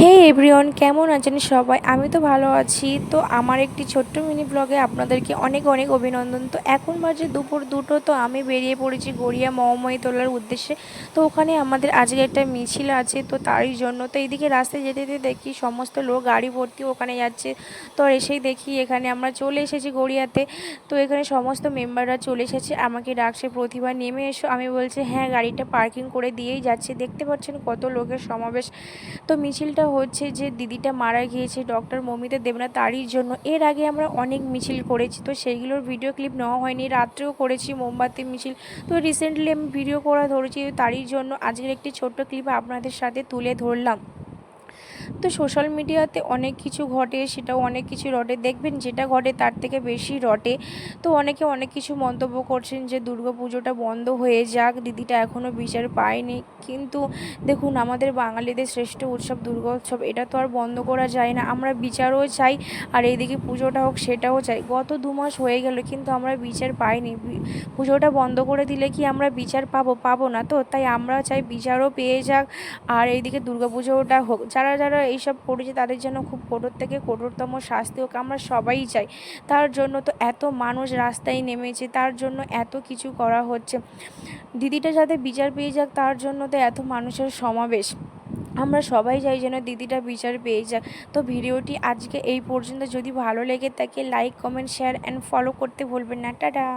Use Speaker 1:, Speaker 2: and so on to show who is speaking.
Speaker 1: হে everyone, কেমন আছেন সবাই? আমি তো ভালো আছি। তো আমার একটি ছোট্ট মিনি ব্লগে আপনাদেরকে অনেক অনেক অভিনন্দন। তো এখন বাজে দুপুর 2টো। তো আমি বেরিয়ে পড়েছি গড়িয়া মহাময়ী তোলার উদ্দেশ্যে। তো ওখানে আমাদের আজকে একটা মিছিল আছে, তো তারই জন্য। তো এইদিকে রাস্তায় যেতে যেতে দেখি সমস্ত লোক গাড়ি ভর্তি ওখানে যাচ্ছে। তো আর এসেই দেখি এখানে আমরা চলে এসেছি গড়িয়াতে। তো এখানে সমস্ত মেম্বাররা চলে এসেছে, আমাকে ডাকছে, প্রতিভা নেমে এসো। আমি বলছি হ্যাঁ, গাড়িটা পার্কিং করে দিয়েই যাচ্ছি। দেখতে পাচ্ছেন কত লোকের সমাবেশ। তো মিছিলটা হচ্ছে যে দিদিটা মারা গিয়েছে ডক্টর মমিতা দেবনাথ, তারই জন্য। এর আগে আমরা অনেক মিছিল করেছি, তো সেইগুলোর ভিডিও ক্লিপ নেওয়া হয়নি। রাত্রেও করেছি মোমবাতি মিছিল। তো রিসেন্টলি আমি ভিডিও করা ধরেছি, তারই জন্য আজকের একটি ছোট্ট ক্লিপ আপনাদের সাথে তুলে ধরলাম। তো সোশ্যাল মিডিয়াতে অনেক কিছু ঘটে, সেটাও অনেক কিছু রটে। দেখবেন যেটা ঘটে তার থেকে বেশি রটে। তো অনেকে অনেক কিছু মন্তব্য করছেন যে পুজোটা বন্ধ হয়ে যাক, দিদিটা এখনও বিচার পায়নি। কিন্তু দেখুন, আমাদের বাঙালিদের শ্রেষ্ঠ উৎসব উৎসব, এটা তো আর বন্ধ করা যায় না। আমরা বিচারও চাই, আর এইদিকে পুজোটা হোক সেটাও চাই। গত 2 মাস হয়ে গেল কিন্তু আমরা বিচার পাইনি। পুজোটা বন্ধ করে দিলে কি আমরা বিচার পাবো না? তো তাই আমরা চাই বিচারও পেয়ে যাক, আর এইদিকে পুজোটা হোক। যারা যারা এইসব করেছে তাদের জন্য খুব কঠোর থেকে কঠোরতম শাস্তি হোক, আমরা সবাই চাই। তার জন্য তো এত মানুষ রাস্তায় নেমেছে, তার জন্য এত কিছু করা হচ্ছে। দিদিটা যাতে বিচার পেয়ে যাক, তার জন্য তো এত মানুষের সমাবেশ। আমরা সবাই চাই যেন দিদিটা বিচার পেয়ে যাক। তো ভিডিওটি আজকে এই পর্যন্ত। যদি ভালো লেগে থাকে like, comment, share and follow করতে ভুলবেন না। টাটা।